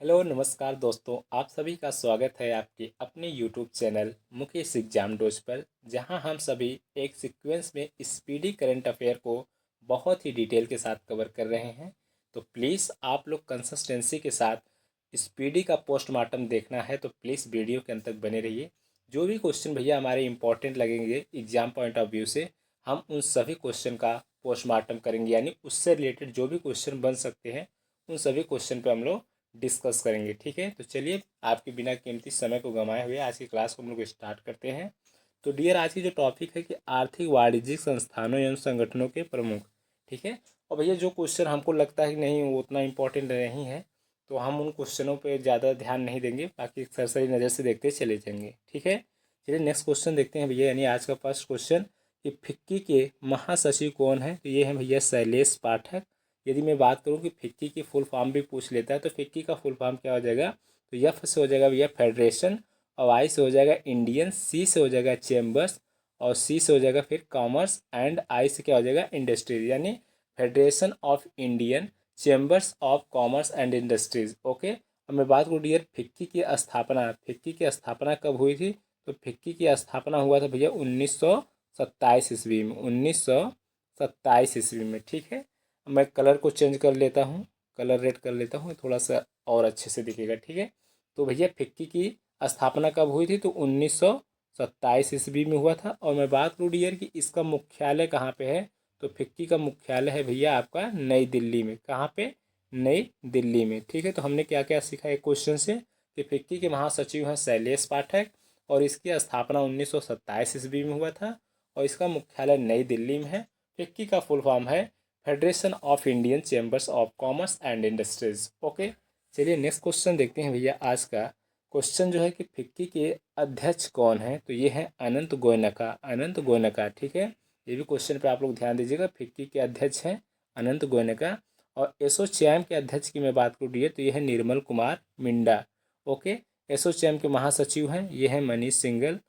Hello नमस्कार दोस्तों, आप सभी का स्वागत है आपके अपने YouTube channel Mukesh exam dose पर, जहां हम सभी एक सीक्वेंस में स्पीडी करंट अफेयर को बहुत ही डिटेल के साथ कवर कर रहे हैं। तो प्लीज़ आप लोग कंसिस्टेंसी के साथ स्पीडी का पोस्टमार्टम देखना है तो प्लीज़ वीडियो के अंत तक बने रहिए। जो भी क्वेश्चन भैया हमारे इंपॉर्टेंट लगेंगे एग्जाम पॉइंट ऑफ व्यू से, हम उन सभी क्वेश्चन का पोस्टमार्टम करेंगे, यानी उससे रिलेटेड जो भी क्वेश्चन बन सकते हैं उन सभी क्वेश्चन पर हम लोग डिस्कस करेंगे। ठीक है, तो चलिए आपके बिना कीमती समय को गंवाए हुए आज की क्लास को हम लोग स्टार्ट करते हैं। तो डियर, आज की जो टॉपिक है कि आर्थिक वाणिज्यिक संस्थानों एवं संगठनों के प्रमुख। ठीक है, और भैया जो क्वेश्चन हमको लगता है कि नहीं वो उतना इम्पोर्टेंट नहीं है, तो हम उन क्वेश्चनों पे ज़्यादा ध्यान नहीं देंगे, बाकी सरसरी नज़र से देखते चले जाएंगे। ठीक है, चलिए नेक्स्ट क्वेश्चन देखते हैं भैया, यानी आज का फर्स्ट क्वेश्चन कि फिक्की के महासचिव कौन है। तो ये है भैया शैलेश पाठक। यदि मैं बात करूं कि फिक्की की फुल फॉर्म भी पूछ लेता है तो फिक्की का फुल फॉर्म क्या हो जाएगा, तो एफ से हो जाएगा भैया फेडरेशन, और आई से हो जाएगा इंडियन, सी से हो जाएगा चैम्बर्स, और सी से हो जाएगा फिर कॉमर्स, एंड आई से क्या हो जाएगा इंडस्ट्रीज, यानी federation of Indian chambers of commerce and industries. Okay, अब मैं बात करूँ डियर फिक्की की स्थापना, फिक्की की स्थापना कब हुई थी। तो फिक्की की स्थापना हुआ था भैया 1927 ईस्वी में, 1927 ईस्वी में। ठीक है, मैं कलर को चेंज कर लेता हूँ, कलर रेड कर लेता हूँ, थोड़ा सा और अच्छे से दिखेगा। ठीक है, तो भैया फिक्की की स्थापना कब हुई थी, तो 1927 ईस्वी में हुआ था। और मैं बात करूँ डियर कि इसका मुख्यालय कहाँ पे है, तो फिक्की का मुख्यालय है भैया आपका नई दिल्ली में। कहाँ पे, नई दिल्ली में। ठीक है, तो हमने क्या क्या सीखा एक क्वेश्चन से कि फिक्की के महासचिव हैं शैलेश पाठक, और इसकी स्थापना 1927 ईस्वी में हुआ था, और इसका मुख्यालय नई दिल्ली में है। फिक्की का फुल फॉर्म है federation of Indian chambers of commerce and industries. Okay, चलिए नेक्स्ट क्वेश्चन देखते हैं भैया। आज का क्वेश्चन जो है कि फिक्की के अध्यक्ष कौन है, तो ये है अनंत गोयनका, अनंत गोयनका। ठीक है, ये भी क्वेश्चन पे आप लोग ध्यान दीजिएगा। फिक्की के अध्यक्ष हैं अनंत गोयनका, और एसोचैम के अध्यक्ष की मैं बात करूँ तो ये है निर्मल कुमार मिंडा। ओके, एसोचैम के महासचिव हैं ये हैं मनीष सिंघल।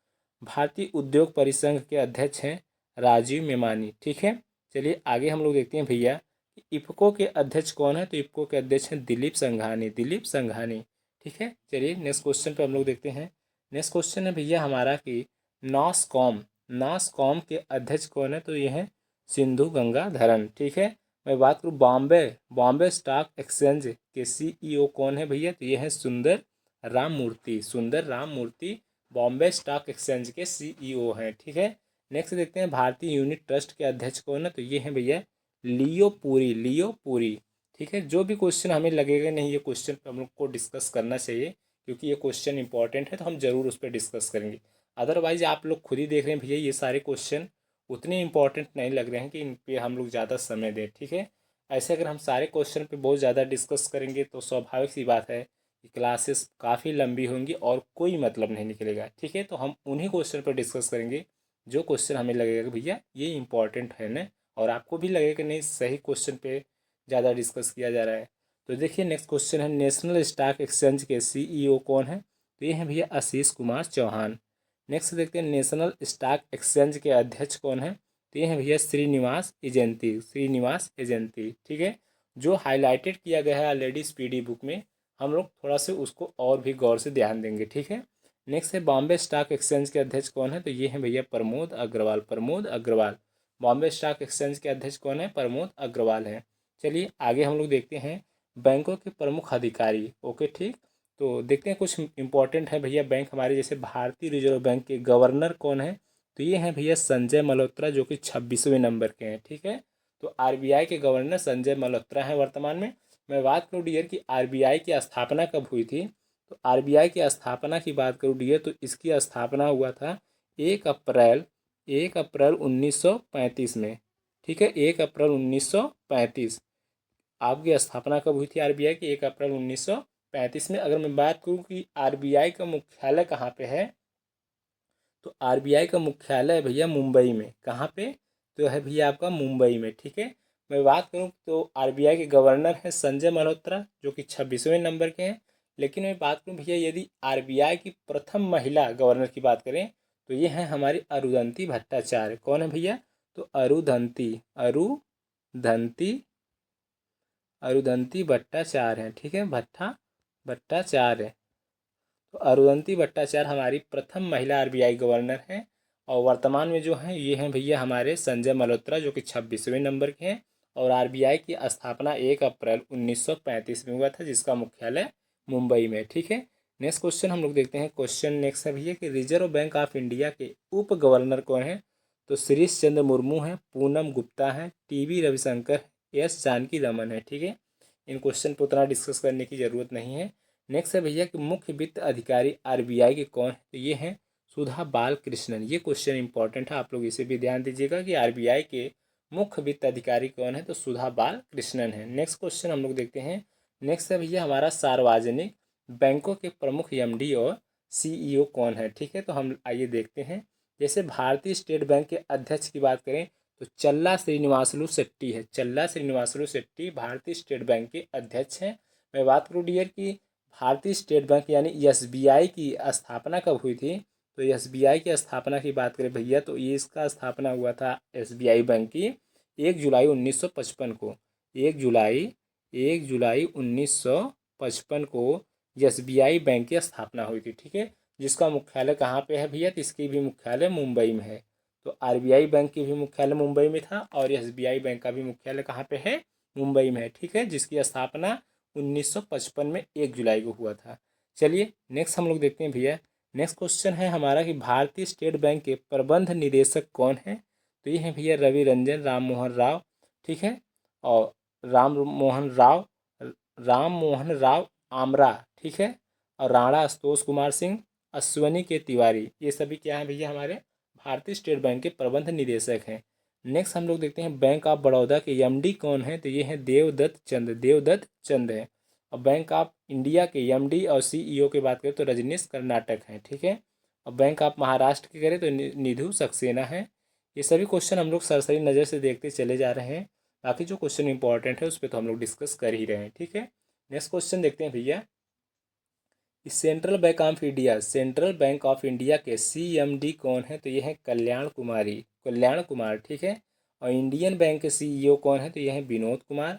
भारतीय उद्योग परिसंघ के अध्यक्ष हैं राजीव मेमानी। ठीक है, चलिए आगे हम लोग देखते हैं भैया कि इफ़को के अध्यक्ष कौन है। तो इफ़को के अध्यक्ष हैं दिलीप संघानी, दिलीप संघानी। ठीक है, चलिए नेक्स्ट क्वेश्चन पे हम लोग देखते हैं। नेक्स्ट क्वेश्चन है भैया हमारा कि नॉसकॉम, नॉसकॉम के अध्यक्ष कौन है, तो ये हैं सिंधु गंगाधरन। ठीक है, मैं बात करूँ बॉम्बे, बॉम्बे स्टॉक एक्सचेंज के सीईओ कौन है भैया, तो ये हैं सुंदर राम मूर्ति, सुंदर राम मूर्ति बॉम्बे स्टॉक एक्सचेंज के सीईओ हैं। ठीक है, नेक्स्ट देखते हैं भारतीय यूनिट ट्रस्ट के अध्यक्ष कौन है, तो ये हैं भैया लियो पुरी, लियो पुरी। ठीक है, जो भी क्वेश्चन हमें लगेगा नहीं ये क्वेश्चन हम लोग को डिस्कस करना चाहिए, क्योंकि ये क्वेश्चन इंपॉर्टेंट है तो हम जरूर उस पर डिस्कस करेंगे। अदरवाइज आप लोग खुद ही देख रहे हैं भैया ये सारे क्वेश्चन उतने इंपॉर्टेंट नहीं लग रहे हैं कि इन पे हम लोग ज़्यादा समय दें। ठीक है, ऐसे अगर हम सारे क्वेश्चन पे बहुत ज़्यादा डिस्कस करेंगे तो स्वाभाविक सी बात है कि क्लासेस काफ़ी लंबी होंगी और कोई मतलब नहीं निकलेगा। ठीक है, तो हम उन्हीं क्वेश्चन पर डिस्कस करेंगे जो क्वेश्चन हमें लगेगा कि भैया ये इंपॉर्टेंट है ना, और आपको भी लगेगा कि नहीं सही क्वेश्चन पे ज़्यादा डिस्कस किया जा रहा है। तो देखिए नेक्स्ट क्वेश्चन है नेशनल स्टॉक एक्सचेंज के सीईओ कौन है, तो ये हैं भैया आशीष कुमार चौहान। नेक्स्ट देखते हैं नेशनल स्टॉक एक्सचेंज के अध्यक्ष कौन है, तो ये हैं भैया श्रीनिवास एजेंती, श्रीनिवास एजेंती। ठीक है, जो हाईलाइटेड किया गया है ऑलरेडी स्पीडी बुक में, हम लोग थोड़ा सा उसको और भी गौर से ध्यान देंगे। ठीक है, नेक्स्ट है बॉम्बे स्टॉक एक्सचेंज के अध्यक्ष कौन है, तो ये हैं भैया प्रमोद अग्रवाल, प्रमोद अग्रवाल। बॉम्बे स्टॉक एक्सचेंज के अध्यक्ष कौन है, प्रमोद अग्रवाल हैं। चलिए आगे हम लोग देखते हैं बैंकों के प्रमुख अधिकारी। ओके, ठीक, तो देखते हैं कुछ इंपॉर्टेंट है भैया बैंक हमारे, जैसे भारतीय रिजर्व बैंक के गवर्नर कौन है, तो ये हैं भैया संजय मल्होत्रा, जो कि 26वें नंबर के हैं। ठीक है, तो आरबीआई के गवर्नर संजय मल्होत्रा हैं वर्तमान में। मैं बात करूँ डियर कि आरबीआई की स्थापना कब हुई थी, तो आरबीआई की स्थापना की बात करूँ डियर तो इसकी स्थापना हुआ था 1 अप्रैल, 1 अप्रैल 1935 में। ठीक है, 1 अप्रैल 1935 आपकी स्थापना कब हुई थी आरबीआई की, 1 अप्रैल 1935 में। अगर मैं बात करूँ कि आरबीआई का मुख्यालय कहाँ पे है, तो आरबीआई का मुख्यालय है भैया मुंबई में। कहाँ पे, तो है भैया आपका मुंबई में। ठीक है, मैं बात करूँ तो आरबीआई के गवर्नर हैं संजय मल्होत्रा, जो कि 26वें नंबर के हैं। लेकिन मैं बात करूँ भैया यदि आरबीआई की प्रथम महिला गवर्नर की बात करें तो ये हैं हमारी अरुधंती भट्टाचार्य। कौन है भैया, तो अरुधंती, अरुधंती, अरुधंती भट्टाचार्य हैं। ठीक है, भट्टाचार्य। भट्टाचार्य। तो अरुंधति भट्टाचार्य हमारी प्रथम महिला आरबीआई गवर्नर हैं। और वर्तमान में जो हैं ये हैं भैया हमारे संजय मल्होत्रा, जो कि 26वें नंबर के हैं। और आरबीआई की स्थापना 1 अप्रैल 1935 में हुआ था, जिसका मुख्यालय मुंबई में। ठीक है, नेक्स्ट क्वेश्चन हम लोग देखते हैं। क्वेश्चन नेक्स्ट है भैया कि रिजर्व बैंक ऑफ इंडिया के उप गवर्नर कौन है। तो श्रीश चंद्र मुर्मू हैं, पूनम गुप्ता हैं, टीवी रविशंकर, एस जानकी रमन है। ठीक है, इन क्वेश्चन पर उतना डिस्कस करने की ज़रूरत नहीं है। नेक्स्ट है भैया कि मुख्य वित्त अधिकारी आरबीआई के कौन है। तो ये हैं सुधा बालकृष्णन। ये क्वेश्चन इंपॉर्टेंट है, आप लोग इसे भी ध्यान दीजिएगा कि आरबीआई के मुख्य वित्त अधिकारी कौन है। तो सुधा बालकृष्णन है। नेक्स्ट क्वेश्चन हम लोग देखते हैं। नेक्स्ट है भैया हमारा सार्वजनिक बैंकों के प्रमुख एमडी और सीईओ कौन है। ठीक है, तो हम आइए देखते हैं। जैसे भारतीय स्टेट बैंक के अध्यक्ष की बात करें तो चल्ला श्रीनिवासलू शेट्टी है। चल्ला श्रीनिवासलू शेट्टी भारतीय स्टेट बैंक के अध्यक्ष हैं। मैं बात करूँ डियर की भारतीय स्टेट बैंक यानी एसबीआई की स्थापना कब हुई थी। तो एसबीआई की स्थापना की बात करें भैया तो ये इसका स्थापना हुआ था एसबीआई बैंक की 1 जुलाई 1955 को। 1 जुलाई 1955 को एसबीआई बैंक की स्थापना हुई थी। ठीक है, जिसका मुख्यालय कहाँ पे है भैया, तो इसकी भी मुख्यालय मुंबई में है। तो आरबीआई बैंक की भी मुख्यालय मुंबई में था और एसबीआई बैंक का भी मुख्यालय कहाँ पे है, मुंबई में है। ठीक है, जिसकी स्थापना 1955 में 1 जुलाई को हुआ था। चलिए नेक्स्ट हम लोग देखते हैं भैया। नेक्स्ट क्वेश्चन है हमारा कि भारतीय स्टेट बैंक के प्रबंध निदेशक कौन है। तो ये है भैया रवि रंजन राम मोहन राव। ठीक है, और राम मोहन राव राम मोहन राव आमरा। ठीक है, और राणा आशुतोष कुमार सिंह, अश्वनी के तिवारी, ये सभी क्या हैं भैया हमारे भारतीय स्टेट बैंक के प्रबंध निदेशक हैं। नेक्स्ट हम लोग देखते हैं बैंक ऑफ बड़ौदा के एमडी कौन है। तो ये हैं देवदत्त चंद है। और बैंक ऑफ इंडिया के एमडी और सीईओ की बात करें तो रजनीश कर्नाटक हैं। ठीक है, और बैंक ऑफ महाराष्ट्र की करें तो निधु सक्सेना है। ये सभी क्वेश्चन हम लोग सरसरी नज़र से देखते चले जा रहे हैं। बाकी जो क्वेश्चन इंपॉर्टेंट है उस पर तो हम लोग डिस्कस कर ही रहे हैं। ठीक है, नेक्स्ट क्वेश्चन देखते हैं भैया। सेंट्रल बैंक ऑफ इंडिया के सीएमडी कौन है। तो ये है कल्याण कुमार। ठीक है, और इंडियन बैंक के सीईओ कौन है। तो ये है Vinod Kumar.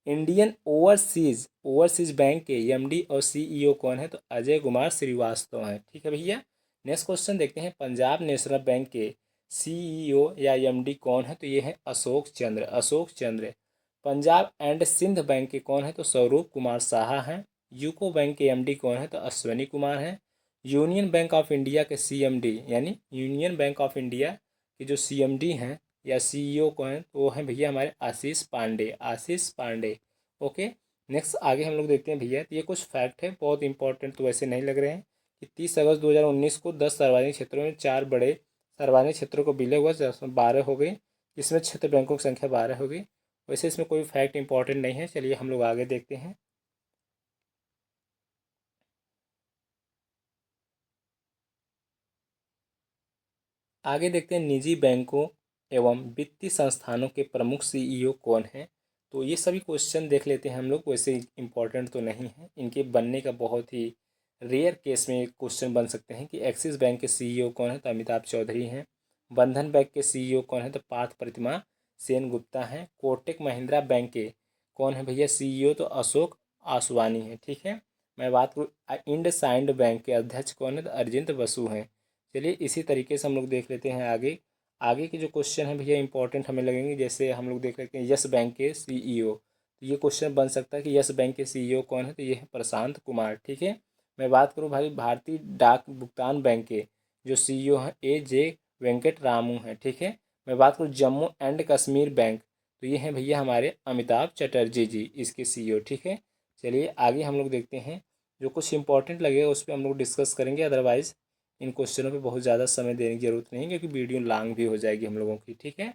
Indian overseas bank के एमडी और सीईओ कौन है। तो अजय कुमार श्रीवास्तव हैं। ठीक है भैया, नेक्स्ट क्वेश्चन देखते हैं। पंजाब नेशनल बैंक के सीईओ या एमडी कौन है। तो ये है अशोक चंद्र। पंजाब एंड सिंध बैंक के कौन है। तो स्वरूप कुमार साहा हैं। यूको बैंक के एमडी कौन है। तो अश्वनी कुमार हैं। यूनियन बैंक ऑफ इंडिया के सीएमडी यानी यूनियन बैंक ऑफ इंडिया के जो सीएमडी हैं या सीईओ कौन है, तो वो हैं भैया हमारे आशीष पांडे। ओके, नेक्स्ट आगे हम लोग देखते हैं भैया। तो ये कुछ फैक्ट है, बहुत इंपॉर्टेंट तो वैसे नहीं लग रहे हैं कि 30 अगस्त 2019 को 10 सार्वजनिक क्षेत्रों में 4 बड़े सार्वजनिक क्षेत्रों को विलय हुआ, 12 हो गई। इसमें क्षेत्र बैंकों की संख्या 12 हो गई। वैसे इसमें कोई फैक्ट इंपॉर्टेंट नहीं है। चलिए हम लोग आगे देखते हैं। आगे देखते हैं निजी बैंकों एवं वित्तीय संस्थानों के प्रमुख सीईओ कौन हैं। तो ये सभी क्वेश्चन देख लेते हैं हम लोग, वैसे इंपॉर्टेंट तो नहीं है। इनके बनने का बहुत ही रेयर केस में क्वेश्चन बन सकते हैं कि एक्सिस बैंक के सीईओ कौन है। तो अमिताभ चौधरी हैं। बंधन बैंक के सीईओ कौन है। तो पार्थ प्रतिमा सेन गुप्ता हैं। कोटक महिंद्रा बैंक के कौन है भैया सीईओ। तो अशोक आसवानी है। ठीक है, मैं बात करूँ इंडसइंड बैंक के अध्यक्ष कौन है। तो अरजिंद बसु हैं। चलिए इसी तरीके से हम लोग देख लेते हैं आगे। आगे के जो क्वेश्चन है भैया इंपॉर्टेंट हमें लगेंगे। जैसे हम लोग देख लेते हैं यस बैंक के सीईओ। तो ये क्वेश्चन बन सकता है कि यस बैंक के सीईओ कौन है। तो ये है प्रशांत कुमार। ठीक है, मैं बात करूँ भाई भारतीय डाक भुगतान बैंक के जो सीईओ हैं AJ वेंकट रामू हैं। ठीक है, मैं बात करूँ जम्मू एंड कश्मीर बैंक तो ये हैं भैया हमारे अमिताभ चटर्जी जी, इसके सीईओ। ठीक है, चलिए आगे हम लोग देखते हैं। जो कुछ इंपॉर्टेंट लगेगा उस पर हम लोग डिस्कस करेंगे, अदरवाइज इन क्वेश्चनों पे बहुत ज़्यादा समय देने की जरूरत नहीं है, क्योंकि वीडियो लॉन्ग भी हो जाएगी हम लोगों की। ठीक है,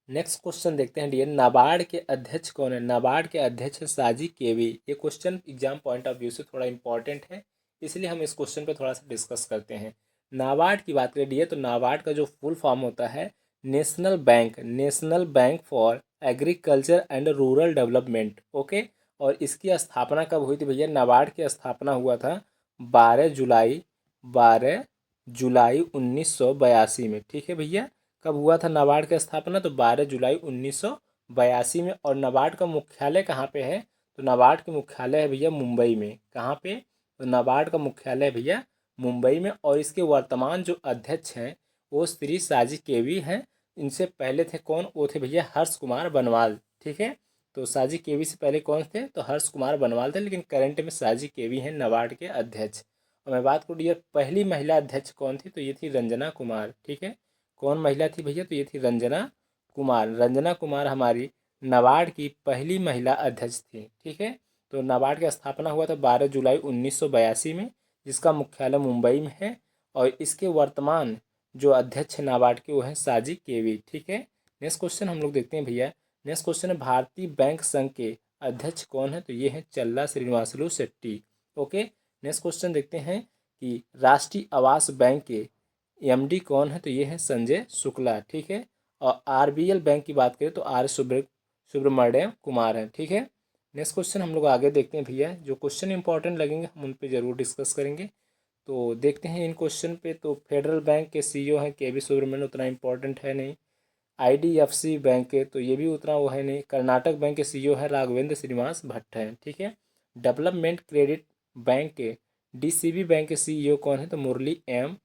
नेक्स्ट क्वेश्चन देखते हैं डियर। नाबार्ड के अध्यक्ष कौन है। नाबार्ड के अध्यक्ष साजी केवी। ये question exam point of view से थोड़ा इंपॉर्टेंट है, इसलिए हम इस क्वेश्चन पे थोड़ा सा डिस्कस करते हैं। नाबार्ड की बात करें डियर तो नाबार्ड का जो फुल फॉर्म होता है national bank for agriculture and rural development. Okay, और इसकी स्थापना कब हुई थी भैया। नाबार्ड की स्थापना हुआ था 12 जुलाई 1982 में। ठीक है भैया, कब हुआ था नाबार्ड की स्थापना। तो 12 जुलाई 1982 में। और नाबार्ड का मुख्यालय कहाँ पे है। तो नाबार्ड के मुख्यालय है भैया मुंबई में। कहाँ पे? तो नाबार्ड का मुख्यालय है भैया मुंबई में। और इसके वर्तमान जो अध्यक्ष हैं वो श्री साजी केवी हैं। इनसे पहले थे कौन? वो थे भैया हर्ष कुमार बनवाल। ठीक है, तो साजी केवी से पहले कौन थे? तो हर्ष कुमार बनवाल थे, लेकिन करंट में साजी केवी हैं नाबार्ड के अध्यक्ष। और मैं बात करूँ डियर पहली महिला अध्यक्ष कौन थी? तो ये थी रंजना कुमार। ठीक है, कौन महिला थी भैया? तो ये थी रंजना कुमार। रंजना कुमार हमारी नाबार्ड की पहली महिला अध्यक्ष थी। ठीक है, तो नाबार्ड की स्थापना हुआ था 12 जुलाई 1982 में, जिसका मुख्यालय मुंबई में है। और इसके वर्तमान जो अध्यक्ष है नाबार्ड के वो हैं साजी केवी। ठीक है, नेक्स्ट क्वेश्चन हम लोग देखते हैं भैया। नेक्स्ट क्वेश्चन है भारतीय बैंक संघ के अध्यक्ष कौन है? तो ये है चल्ला Srinivasulu Shetty. Okay, next question देखते हैं कि राष्ट्रीय आवास बैंक के एमडी कौन है? तो ये है संजय शुक्ला। ठीक है, और आरबीएल बैंक की बात करें तो आर सुब्रमण्यम कुमार है। ठीक है, नेक्स्ट क्वेश्चन हम लोग आगे देखते हैं भैया। जो क्वेश्चन इंपॉर्टेंट लगेंगे हम उन पे जरूर डिस्कस करेंगे। तो देखते हैं इन क्वेश्चन पे। तो फेडरल बैंक के सीईओ हैं के वी सुब्रमण्यन, उतना इंपॉर्टेंट है नहीं। आईडीएफसी बैंक के तो ये भी उतना वो है नहीं। कर्नाटक बैंक के सीईओ है राघवेंद्र श्रीनिवास भट्ट हैं। ठीक है, डेवलपमेंट क्रेडिट बैंक के डीसीबी बैंक के सीईओ कौन है? तो मुरली एम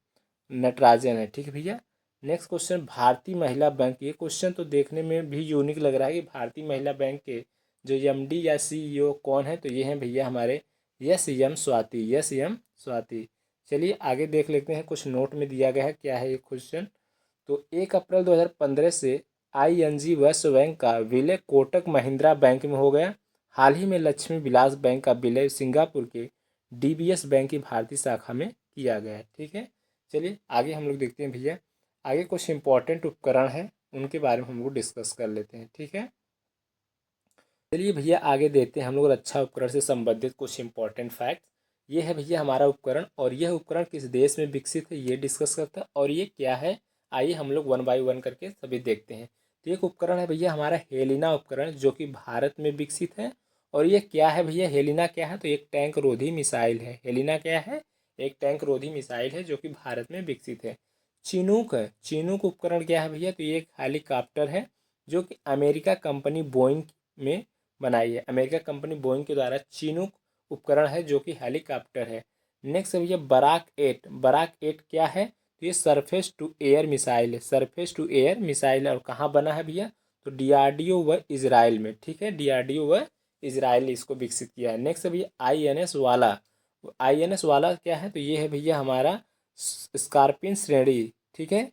नटराजन है। ठीक है भैया, नेक्स्ट क्वेश्चन भारतीय महिला बैंक। ये क्वेश्चन तो देखने में भी यूनिक लग रहा है कि भारतीय महिला बैंक के जो एमडी या सीईओ कौन है? तो ये हैं भैया हमारे S M Swati. S M Swati. चलिए आगे देख लेते हैं, कुछ नोट में दिया गया है क्या है ये क्वेश्चन। तो 1 अप्रैल 2015 से आईएनजी विश्व बैंक का विलय कोटक महिंद्रा बैंक में हो गया। हाल ही में लक्ष्मी विलास बैंक का विलय सिंगापुर के डीबीएस बैंक की भारतीय शाखा में किया गया है। ठीक है, चलिए आगे हम लोग देखते हैं भैया। आगे कुछ इंपॉर्टेंट उपकरण हैं उनके बारे में हम लोग डिस्कस कर लेते हैं। ठीक है, चलिए भैया आगे देखते हैं हम लोग रक्षा उपकरण से संबंधित कुछ इंपॉर्टेंट फैक्ट। ये है भैया हमारा उपकरण, और यह उपकरण किस देश में विकसित है ये डिस्कस करता है। और ये क्या है, आइए हम लोग वन बाय वन करके सभी देखते हैं। तो एक उपकरण है भैया हमारा हेलिना उपकरण, जो कि भारत में विकसित है। और ये क्या है भैया, हेलिना क्या है? तो एक टैंक रोधी मिसाइल है। हेलिना क्या है? एक टैंक रोधी मिसाइल है जो कि भारत में विकसित है। चिनूक है। चिनूक उपकरण क्या है भैया? तो ये एक हेलीकॉप्टर है जो कि अमेरिका कंपनी बोइंग में बनाई है। अमेरिका कंपनी बोइंग के द्वारा चिनूक उपकरण है जो कि हेलीकॉप्टर है। नेक्स्ट है भैया बराक 8। बराक 8 क्या है? तो ये सरफेस टू एयर मिसाइल है। सरफेस टू एयर मिसाइल है। और कहाँ बना है भैया? तो डीआरडीओ व इजराइल में। ठीक है, डीआरडीओ व इजराइल ने इसको विकसित किया है। नेक्स्ट है भैया आईएनएस वाला। आईएनएस वाला क्या है? तो ये है भैया हमारा स्कॉर्पियन श्रेणी। ठीक है,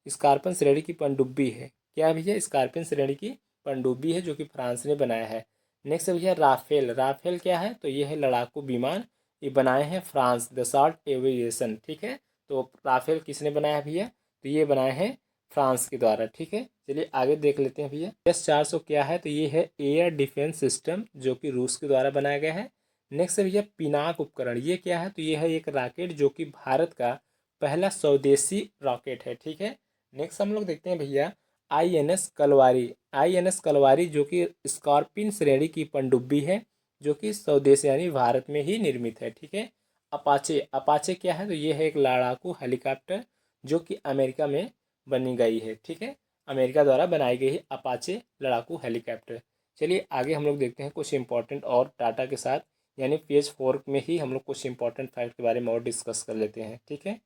स्कॉर्पियन श्रेणी की पनडुब्बी है। क्या है भैया? स्कॉर्पियन श्रेणी की पनडुब्बी है जो कि फ्रांस ने बनाया है। नेक्स्ट भैया राफेल। राफेल क्या है? तो ये है लड़ाकू विमान। ये बनाए हैं फ्रांस, दसाल्ट एविएशन। ठीक है, तो राफेल किसने बनाया भैया? तो ये बनाए हैं फ्रांस के द्वारा। ठीक है, चलिए आगे देख लेते हैं भैया। S-400 क्या है? तो ये है एयर डिफेंस सिस्टम जो कि रूस के द्वारा बनाया गया है। नेक्स्ट है भैया पिनाक उपकरण। ये क्या है? तो ये है एक रॉकेट जो कि भारत का पहला स्वदेशी रॉकेट है। ठीक है, नेक्स्ट हम लोग देखते हैं भैया आईएनएस कलवारी। आईएनएस कलवारी जो कि स्कॉर्पियन श्रेणी की पनडुब्बी है जो कि स्वदेशी यानी भारत में ही निर्मित है। ठीक है, अपाचे। अपाचे क्या है? तो ये है एक लड़ाकू हेलीकॉप्टर जो कि अमेरिका में बनी गई है। ठीक है, अमेरिका द्वारा बनाई गई है अपाचे लड़ाकू हेलीकॉप्टर। चलिए आगे हम लोग देखते हैं कुछ इंपॉर्टेंट और डाटा के साथ, यानी पेज 4 में ही हम लोग कुछ इंपॉर्टेंट फैक्ट के बारे में और डिस्कस कर लेते हैं। ठीक है,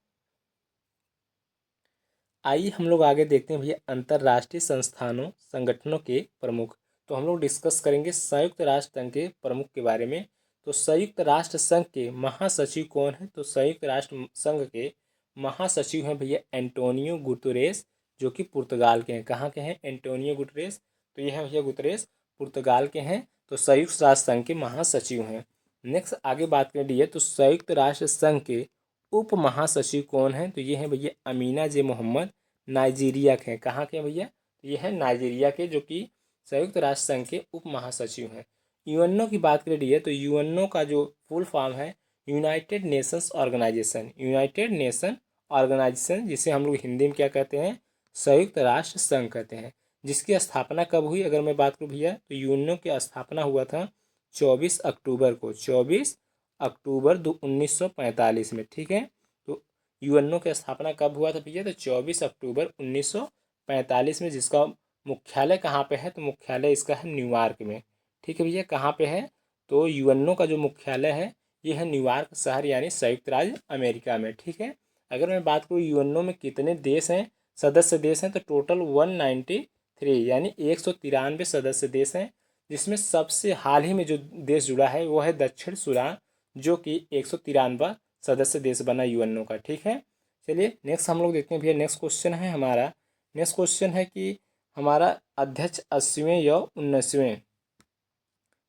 आइए हम लोग आगे देखते हैं भैया अंतर्राष्ट्रीय संस्थानों संगठनों के प्रमुख। तो हम लोग डिस्कस करेंगे संयुक्त राष्ट्र संघ के प्रमुख के बारे में। तो संयुक्त राष्ट्र संघ के महासचिव कौन है? तो संयुक्त राष्ट्र संघ के महासचिव हैं भैया एंटोनियो गुतरेस, जो कि पुर्तगाल के हैं। कहाँ के हैं एंटोनियो गुतरेस? तो ये है भैया गुतरेस पुर्तगाल के हैं। तो संयुक्त राष्ट्र संघ के महासचिव हैं। नेक्स्ट आगे बात करें डी तो संयुक्त राष्ट्र संघ के उप महासचिव कौन है? तो ये हैं भैया अमीना जे मोहम्मद, नाइजीरिया के हैं। कहाँ के हैं भैया? तो ये है नाइजीरिया के, जो कि संयुक्त राष्ट्र संघ के उप महासचिव हैं। यूएनओ की बात करें डी तो यूएनओ का जो फुल फॉर्म है United Nations Organisation. United Nation Organisation, जिसे हम लोग हिंदी में क्या कहते हैं? संयुक्त राष्ट्र संघ कहते हैं। जिसकी स्थापना कब हुई अगर मैं बात करूँ भैया, तो यूएनओ की स्थापना हुआ था 24 अक्टूबर को। 24 अक्टूबर 1945 में। ठीक है, तो यूएनओ की स्थापना कब हुआ था भैया? तो 24 अक्टूबर 1945 में। जिसका मुख्यालय कहाँ पे है? तो मुख्यालय इसका है न्यूयॉर्क में। ठीक है भैया, कहाँ पे है? तो यूएनओ का जो मुख्यालय है ये है न्यूयॉर्क शहर यानी संयुक्त राज्य अमेरिका में। ठीक है, अगर मैं बात करूँ यूएनओ में कितने देश हैं, सदस्य देश हैं, तो टोटल 193 यानी 193 सदस्य देश हैं, जिसमें सबसे हाल ही में जो देश जुड़ा है वो है दक्षिण सूडान, जो कि 193वां सदस्य देश बना यूएनओ का। ठीक है, चलिए नेक्स्ट हम लोग देखते हैं भैया। नेक्स्ट क्वेश्चन है हमारा, नेक्स्ट क्वेश्चन है कि हमारा अध्यक्ष 80वें या 19वें,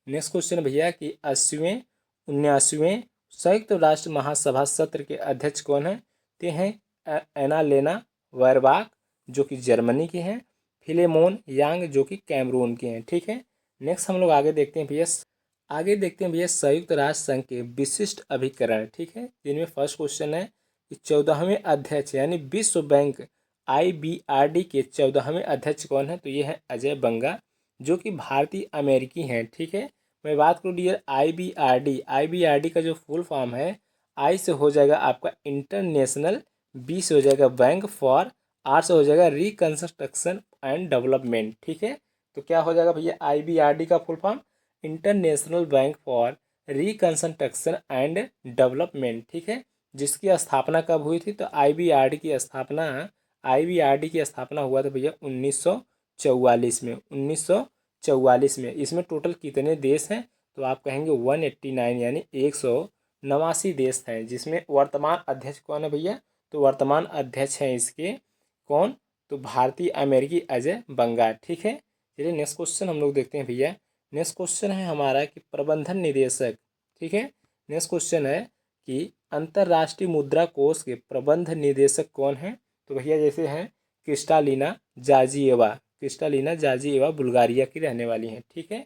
नेक्स्ट क्वेश्चन भैया कि 80वें 79वें संयुक्त राष्ट्र महासभा सत्र के अध्यक्ष कौन हैं? ते हैं एनालेना वैरबाक जो कि जर्मनी के हैं, फिलेमोन यांग जो कि कैमरून के हैं। ठीक है, नेक्स्ट हम लोग आगे देखते हैं भैया, आगे देखते हैं भैया संयुक्त राष्ट्र संघ के विशिष्ट अभिकरण। ठीक है, जिनमें फर्स्ट क्वेश्चन है कि 14वें अध्यक्ष यानी विश्व बैंक IBRD के 14वें अध्यक्ष कौन है? तो ये है अजय बंगा जो कि भारतीय अमेरिकी हैं। ठीक है, मैं बात करूँ डियर IBRD का जो फुल फॉर्म है, आई से हो जाएगा आपका इंटरनेशनल, बी से हो जाएगा बैंक फॉर, आर से हो जाएगा रिकंस्ट्रक्शन एंड डेवलपमेंट। ठीक है, तो क्या हो जाएगा भैया IBRD का full form international bank for reconstruction and development. ठीक है, जिसकी स्थापना कब हुई थी? तो IBRD की स्थापना हुआ था भैया 1944 में, 1944 में। इसमें टोटल कितने देश हैं? तो आप कहेंगे 189 यानी 189 देश हैं। जिसमें वर्तमान अध्यक्ष कौन है भैया? तो वर्तमान अध्यक्ष हैं इसके कौन? तो भारतीय अमेरिकी अजय बंगा। ठीक है, चलिए नेक्स्ट क्वेश्चन हम लोग देखते हैं भैया। नेक्स्ट क्वेश्चन है हमारा कि प्रबंधन निदेशक। ठीक है, नेक्स्ट क्वेश्चन है कि अंतर्राष्ट्रीय मुद्रा कोष के प्रबंध निदेशक कौन हैं? तो भैया जैसे हैं क्रिस्टालिना जार्जिएवा बुल्गारिया की रहने वाली हैं। ठीक है,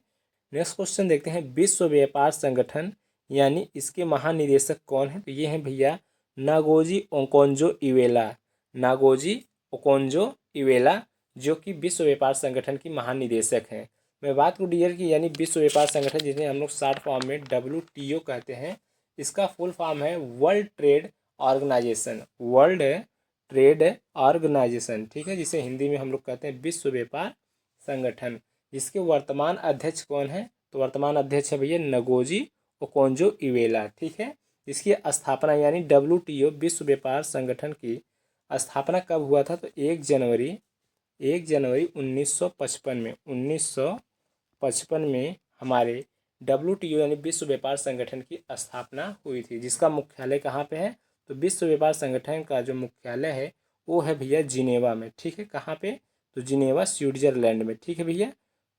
नेक्स्ट क्वेश्चन देखते हैं विश्व व्यापार संगठन यानी इसके महानिदेशक कौन है? तो ये हैं भैया नागोजी ओकोंजो इवेला जो कि विश्व व्यापार संगठन की महानिदेशक हैं। मैं बात करूँ डियर की यानी विश्व व्यापार संगठन जिसे हम लोग शॉर्ट फॉर्म में WTO कहते हैं, इसका फुल फॉर्म है वर्ल्ड ट्रेड ऑर्गेनाइजेशन। ठीक है, जिसे हिंदी में हम लोग कहते हैं विश्व व्यापार संगठन। जिसके वर्तमान अध्यक्ष कौन है? तो वर्तमान अध्यक्ष है भैया नगोजी ओकोंजो इवेला। ठीक है, इसकी स्थापना यानी WTO विश्व व्यापार संगठन की स्थापना कब हुआ था? तो 1 जनवरी 1955 में हमारे WTO यानी विश्व व्यापार संगठन की स्थापना हुई थी। जिसका मुख्यालय कहाँ पे है? तो विश्व व्यापार संगठन का जो मुख्यालय है वो है भैया जिनेवा में। ठीक है, कहाँ पे? तो जिनेवा स्विट्जरलैंड में। ठीक है भैया,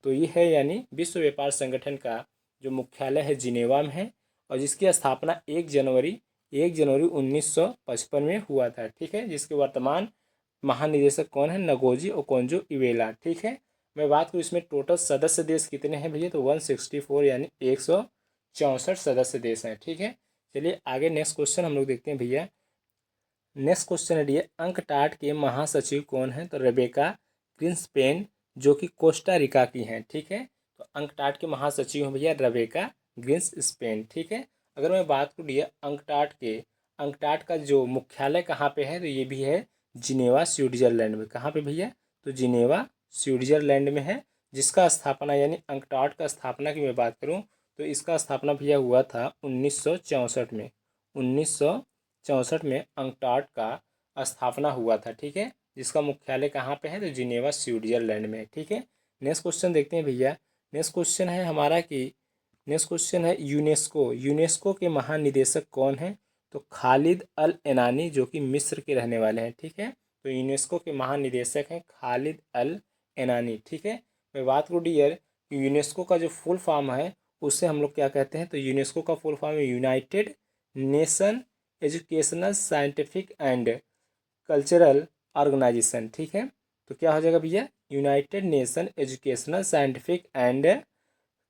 तो ये है यानी विश्व व्यापार संगठन का जो मुख्यालय है जिनेवा में है, और जिसकी स्थापना 1 जनवरी 1955 में हुआ था। ठीक है, जिसके वर्तमान महानिदेशक कौन है? Ngozi Okonjo Iweala. ठीक है, मैं बात करूँ इसमें टोटल सदस्य देश कितने हैं भैया? तो 164 यानी 164 सदस्य देश हैं। ठीक है, चलिए आगे नेक्स्ट क्वेश्चन हम लोग देखते हैं भैया। नेक्स्ट क्वेश्चन है डी अंकटाड के महासचिव कौन है? तो रेबेका ग्रिन्सपेन जो कि कोस्टा रिका की हैं। ठीक है, तो अंकटाड के महासचिव हैं भैया रेबेका ग्रिन्सपेन। ठीक है, अगर मैं बात करूँ डी अंकटाड का जो मुख्यालय कहाँ पे है? तो ये भी है जिनेवा स्विट्जरलैंड में। कहाँ पे भैया? तो जिनेवा स्विट्जरलैंड में है। जिसका स्थापना यानी अंकटाड का स्थापना की मैं बात करूँ तो इसका स्थापना भैया हुआ था 1964 में। 1964 में अंकटाड का स्थापना हुआ था। ठीक है, जिसका मुख्यालय कहाँ पे है? तो जिनेवा स्विट्जरलैंड में। ठीक है, नेक्स्ट क्वेश्चन देखते हैं भैया। नेक्स्ट क्वेश्चन है हमारा कि नेक्स्ट क्वेश्चन है यूनेस्को के महानिदेशक कौन है? तो खालिद अल एनानी जो कि मिस्र के रहने वाले हैं। ठीक है, तो यूनेस्को के महानिदेशक हैं खालिद अल एनानी। ठीक है, मैं बात करूँ डियर यूनेस्को का जो फुल फॉर्म है उससे हम लोग क्या कहते हैं? तो यूनेस्को का फुल फॉर्म है United Nation Educational Scientific and Cultural Organisation. ठीक है, तो क्या हो जाएगा भैया? United Nation Educational Scientific and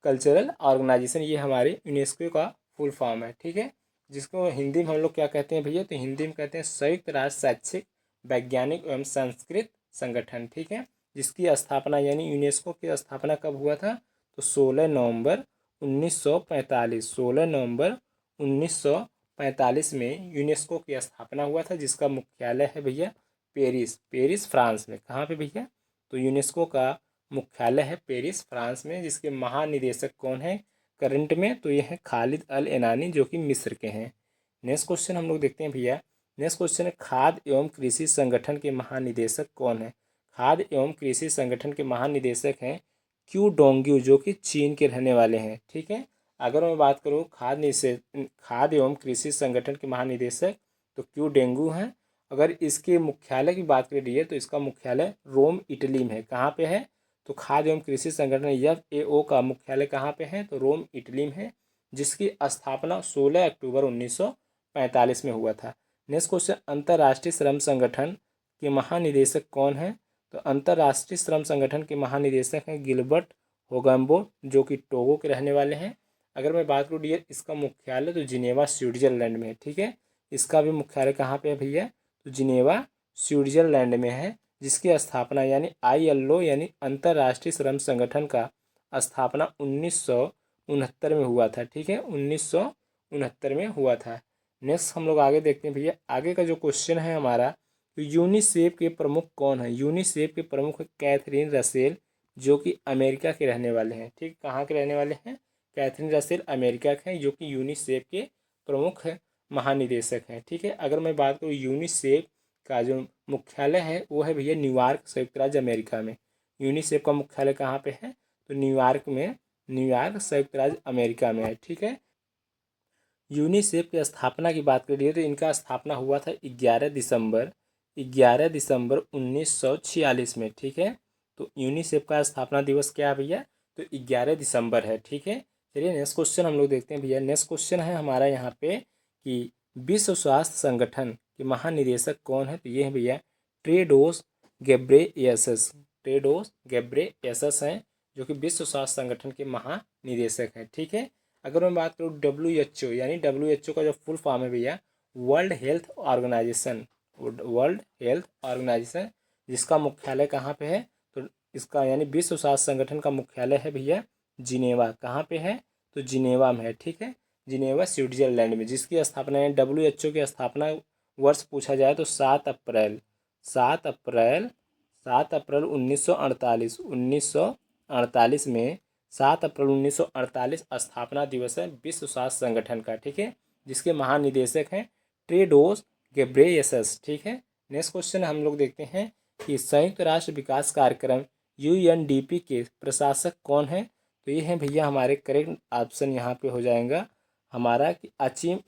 Cultural Organisation, ये हमारे यूनेस्को का फुल फॉर्म है। ठीक है, जिसको हिंदी में हम लोग क्या कहते हैं भैया? तो हिंदी में कहते हैं संयुक्त राष्ट्र शैक्षिक वैज्ञानिक एवं संस्कृत संगठन। ठीक है, जिसकी स्थापना यानी यूनेस्को की स्थापना कब हुआ था? तो 16 नवंबर 1945, 16 नवंबर 1945 में यूनेस्को की स्थापना हुआ था। जिसका मुख्यालय है भैया पेरिस फ्रांस में। कहाँ पे भैया? तो यूनेस्को का मुख्यालय है पेरिस फ्रांस में। जिसके महानिदेशक कौन है? करंट में, तो ये है खालिद अल एनानी जो कि मिस्र के हैं। नेक्स्ट क्वेश्चन हम लोग देखते हैं भैया। नेक्स्ट क्वेश्चन है खाद्य एवं कृषि संगठन के महानिदेशक कौन है। खाद्य एवं कृषि संगठन के महानिदेशक हैं क्यू डोंग्यू जो कि चीन के रहने वाले हैं। ठीक है, अगर मैं बात करूँ खाद्य एवं कृषि संगठन के महानिदेशक तो क्यू डेंगू हैं। अगर इसके मुख्यालय की बात करिए तो इसका मुख्यालय रोम इटली में है। कहाँ पे है, तो खाद्य एवं कृषि संगठन FAO का मुख्यालय कहाँ पे है, तो रोम इटली में है, जिसकी स्थापना 16 अक्टूबर 1945 में हुआ था। नेक्स्ट क्वेश्चन, अंतर्राष्ट्रीय श्रम संगठन के महानिदेशक कौन है, तो अंतर्राष्ट्रीय श्रम संगठन के महानिदेशक हैं गिलबर्ट होगम्बो जो कि टोगो के रहने वाले हैं। अगर मैं बात करूँ डियर इसका मुख्यालय तो जिनेवा स्विट्जरलैंड में है। ठीक है, इसका भी मुख्यालय कहाँ पे है भैया, तो जिनेवा स्विट्जरलैंड में है, जिसकी स्थापना यानी ILO यानी अंतर्राष्ट्रीय श्रम संगठन का स्थापना 1969 में हुआ था। ठीक है, 1969 में हुआ था। नेक्स्ट हम लोग आगे देखते हैं भैया। आगे का जो क्वेश्चन है हमारा, तो यूनिसेफ के प्रमुख कौन है। यूनिसेफ के प्रमुख कैथरीन रसेल जो कि अमेरिका के रहने वाले हैं। ठीक, कहाँ के रहने वाले हैं, कैथरीन रसेल अमेरिका के हैं, जो कि यूनिसेफ के प्रमुख महानिदेशक हैं। ठीक है, अगर मैं बात करूँ यूनिसेफ का जो मुख्यालय है वो है भैया न्यूयॉर्क, संयुक्त राज्य अमेरिका में। यूनिसेफ का मुख्यालय कहाँ पे है, तो न्यूयॉर्क में, न्यूयॉर्क संयुक्त राज्य अमेरिका में है। ठीक है, यूनिसेफ की स्थापना की बात करिए तो इनका स्थापना हुआ था 11 दिसंबर 1946 में। ठीक है, तो यूनिसेफ का स्थापना दिवस क्या है भैया, तो 11 दिसंबर है। ठीक है, चलिए नेक्स्ट क्वेश्चन हम लोग देखते हैं भैया। नेक्स्ट क्वेश्चन है हमारा यहाँ पे कि विश्व स्वास्थ्य संगठन के महानिदेशक कौन है, तो ये है भैया टेड्रोस घेब्रेयेसस। टेड्रोस घेब्रेयेसस हैं जो कि विश्व स्वास्थ्य संगठन के महानिदेशक हैं। ठीक है, अगर मैं बात करूँ WHO यानी WHO का जो फुल फॉर्म है भैया World Health Organisation. World Health Organisation जिसका मुख्यालय कहाँ पे है, तो इसका यानी विश्व स्वास्थ्य संगठन का मुख्यालय है भैया जिनेवा। कहाँ पे है, तो जिनेवा में है। ठीक है, जिनेवा स्विट्जरलैंड में, जिसकी स्थापना यानी WHO की स्थापना वर्ष पूछा जाए तो 7 अप्रैल 1948 में 7 अप्रैल 1948 स्थापना दिवस है विश्व स्वास्थ्य संगठन का। ठीक है, जिसके महानिदेशक हैं टेड्रोस घेब्रेयेसस। ठीक है, नेक्स्ट क्वेश्चन हम लोग देखते हैं कि संयुक्त राष्ट्र विकास कार्यक्रम UNDP के प्रशासक कौन है, तो ये हैं भैया हमारे करेक्ट ऑप्शन यहाँ पे हो जाएगा हमारा कि अचीम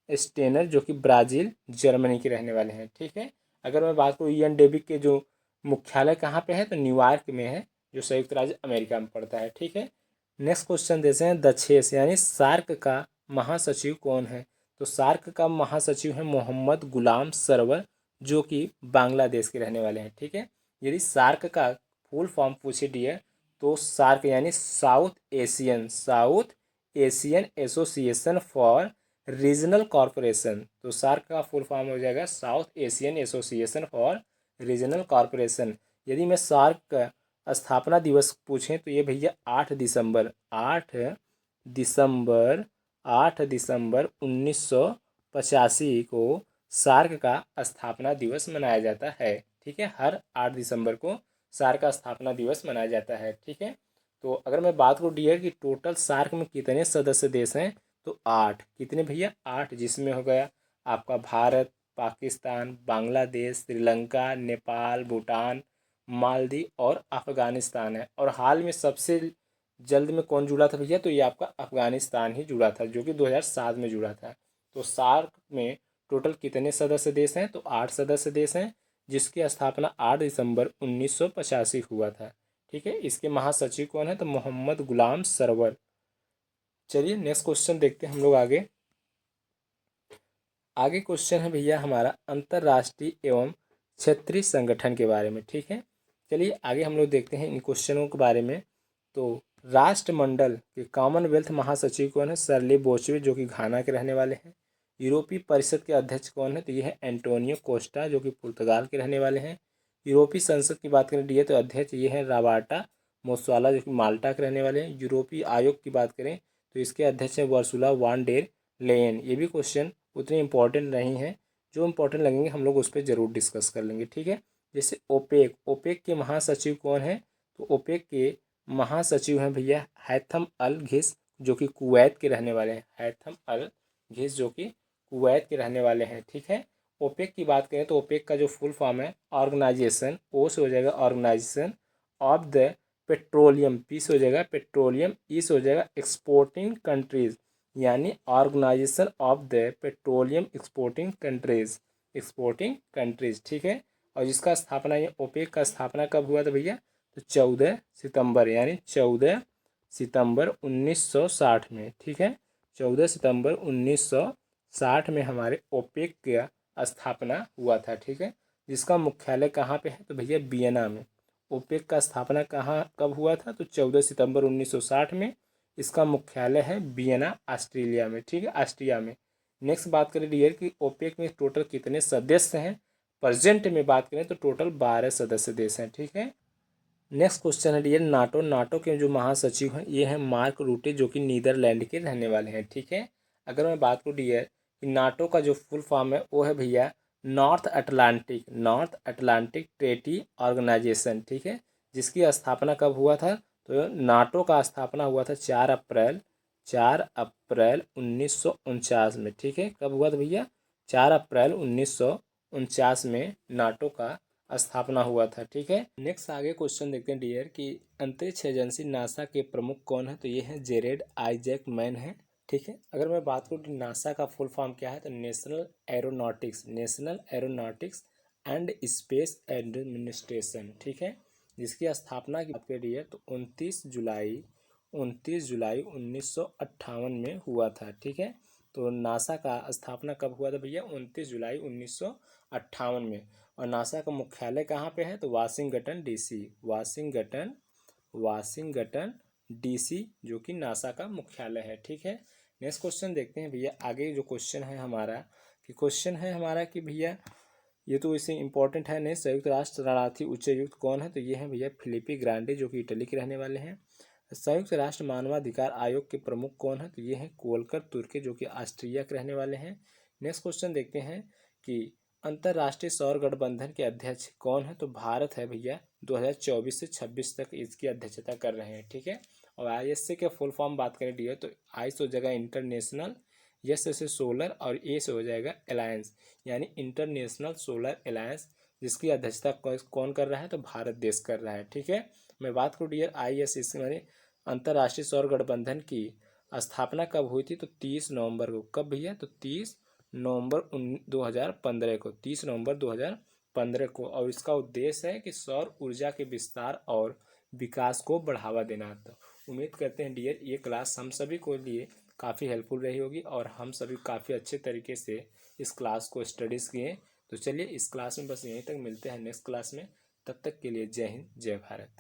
स्टेनर जो कि ब्राज़ील जर्मनी के रहने वाले हैं। ठीक है, अगर मैं बात करूँ UNDP के जो मुख्यालय कहाँ पे है, तो न्यूयॉर्क में है, जो संयुक्त राज्य अमेरिका में पड़ता है। ठीक है, नेक्स्ट क्वेश्चन देते हैं दक्षेस यानी सार्क का महासचिव कौन है, तो सार्क का महासचिव है मोहम्मद गुलाम सरवर जो कि बांग्लादेश के रहने वाले हैं। ठीक है, यदि सार्क का फुल फॉर्म पूछे डियर तो सार्क यानी south Asian association for regional corporation, तो सार्क का फुल फॉर्म हो जाएगा south Asian association for regional corporation. यदि मैं सार्क का स्थापना दिवस पूछें तो ये भैया 8 दिसंबर 1985 को सार्क का स्थापना दिवस मनाया जाता है। ठीक है, हर 8 दिसंबर को सार्क का स्थापना दिवस मनाया जाता है। ठीक है, तो अगर मैं बात करूँ डियर कि टोटल सार्क में कितने सदस्य देश हैं, तो 8। कितने भैया, 8, जिसमें हो गया आपका भारत, पाकिस्तान, बांग्लादेश, श्रीलंका, नेपाल, भूटान, मालदीव और अफ़गानिस्तान है। और हाल में सबसे जल्द में कौन जुड़ा था भैया, तो ये आपका अफ़गानिस्तान ही जुड़ा था जो कि 2007 में जुड़ा था। तो सार्क में टोटल कितने सदस्य देश हैं, तो 8 सदस्य देश हैं, जिसकी स्थापना 8 दिसंबर 1985 हुआ था। ठीक है, इसके महासचिव कौन है, तो मोहम्मद गुलाम सरवर। चलिए नेक्स्ट क्वेश्चन देखते हैं हम लोग आगे। आगे क्वेश्चन है भैया हमारा अंतर्राष्ट्रीय एवं क्षेत्रीय संगठन के बारे में। ठीक है, चलिए आगे हम लोग देखते हैं इन क्वेश्चनों के बारे में। तो राष्ट्रमंडल के कॉमनवेल्थ महासचिव कौन है, सरली बोचवे जो कि घाना के रहने वाले हैं। यूरोपीय परिषद के अध्यक्ष कौन है, तो ये है एंटोनियो कोस्टा जो कि पुर्तगाल के रहने वाले हैं। यूरोपीय संसद की बात करें डियर तो अध्यक्ष ये है राबार्टा मोस्वाला जो कि माल्टा के रहने वाले हैं। यूरोपीय आयोग की बात करें तो इसके अध्यक्ष हैं वर्सुला वान डेर लेयन। ये भी क्वेश्चन उतने इंपॉर्टेंट नहीं है, जो इंपॉर्टेंट लगेंगे हम लोग उस पर ज़रूर डिस्कस कर लेंगे। ठीक है, जैसे ओपेक के महासचिव कौन है, तो ओपेक के महासचिव हैं भैया हैथम अल घिस, जो कि कुवैत के रहने वाले हैं। हैथम अल घिस जो कि कुवैत के रहने वाले हैं, ठीक है। ओपेक की बात करें तो ओपेक का जो फुल फॉर्म है ऑर्गेनाइजेशन, ओ से हो जाएगा Organisation of the Petroleum, P से हो जाएगा पेट्रोलियम, ई से हो जाएगा एक्सपोर्टिंग कंट्रीज, यानी Organisation of the Petroleum Exporting Countries, Exporting Countries, ठीक है। और जिसका स्थापना, ये ओपेक का स्थापना कब हुआ था भैया, तो 14 सितंबर, यानी 14 सितंबर 1960 में, ठीक है। 14 सितंबर 1960 में हमारे ओपेक का स्थापना हुआ था, ठीक है। जिसका मुख्यालय कहाँ पे है, तो भैया वियना में। ओपेक का स्थापना कहाँ कब हुआ था, तो 14 सितंबर 1960 में। इसका मुख्यालय है वियना, ऑस्ट्रेलिया में, ठीक है, ऑस्ट्रिया में। नेक्स्ट बात करें डियर कि ओपेक में टोटल कितने सदस्य हैं। प्रेजेंट में बात करें तो टोटल 12 सदस्य देश हैं, ठीक है। नेक्स्ट क्वेश्चन है डियर नाटो, नाटो के जो महासचिव हैं ये हैं मार्क रूटे, जो कि नीदरलैंड के रहने वाले हैं, ठीक है। अगर मैं बात करूँ डियर कि नाटो का जो फुल फॉर्म है वो है भैया नॉर्थ अटलांटिक ट्रेटी ऑर्गेनाइजेशन, ठीक है। जिसकी स्थापना कब हुआ था, तो नाटो का स्थापना हुआ था 4 अप्रैल 1949 में, ठीक है। कब हुआ था भैया, 4 अप्रैल 1949 में नाटो का स्थापना हुआ था, ठीक है। नेक्स्ट आगे क्वेश्चन देखते हैं डियर कि अंतरिक्ष एजेंसी नासा के प्रमुख कौन है, तो ये है जेरेड आइजैक मैन है, ठीक है। अगर मैं बात करूँ कि नासा का फुल फॉर्म क्या है, तो national aeronautics and space administration, ठीक है। जिसकी स्थापना की बात करिए तो 29 जुलाई 1958 में हुआ था, ठीक है। तो नासा का स्थापना कब हुआ था भैया, 29 जुलाई 1958 में। और नासा का मुख्यालय कहाँ पे है, तो वाशिंगटन डीसी, वाशिंगटन डीसी जो कि नासा का मुख्यालय है, ठीक है। नेक्स्ट क्वेश्चन देखते हैं भैया। आगे जो क्वेश्चन है हमारा कि भैया ये तो इसे इंपॉर्टेंट है नहीं, संयुक्त राष्ट्र शरणार्थी उच्चायुक्त कौन है, तो ये है भैया फिलिपी ग्रांडे, जो कि इटली के रहने वाले हैं। संयुक्त राष्ट्र मानवाधिकार आयोग के प्रमुख कौन है, तो ये हैं कोलकर तुर्के, जो कि ऑस्ट्रिया के रहने वाले हैं। नेक्स्ट क्वेश्चन देखते हैं कि अंतर्राष्ट्रीय सौर गठबंधन के अध्यक्ष कौन है, तो भारत है भैया। 2024 से 26 तक इसकी अध्यक्षता कर रहे हैं, ठीक है। और आईएसए के फुल फॉर्म बात करें डियर तो आई से हो जाएगा इंटरनेशनल, एस से सोलर और ए से हो जाएगा अलायंस, यानी इंटरनेशनल सोलर अलायंस, जिसकी अध्यक्षता कौन कर रहा है, तो भारत देश कर रहा है, ठीक है। मैं बात करूँ डियर आईएसए यानी अंतर्राष्ट्रीय सौर गठबंधन की स्थापना कब हुई थी, तो 30 नवंबर को। कब भैया, तो 30 नवंबर 2015 को, 30 नवंबर 2015 को। और इसका उद्देश्य है कि सौर ऊर्जा के विस्तार और विकास को बढ़ावा देना। तो उम्मीद करते हैं डियर ये क्लास हम सभी को लिए काफ़ी हेल्पफुल रही होगी और हम सभी काफ़ी अच्छे तरीके से इस क्लास को स्टडीज़ किए। तो चलिए इस क्लास में बस यहीं तक, मिलते हैं नेक्स्ट क्लास में। तब तक के लिए जय हिंद, जय भारत।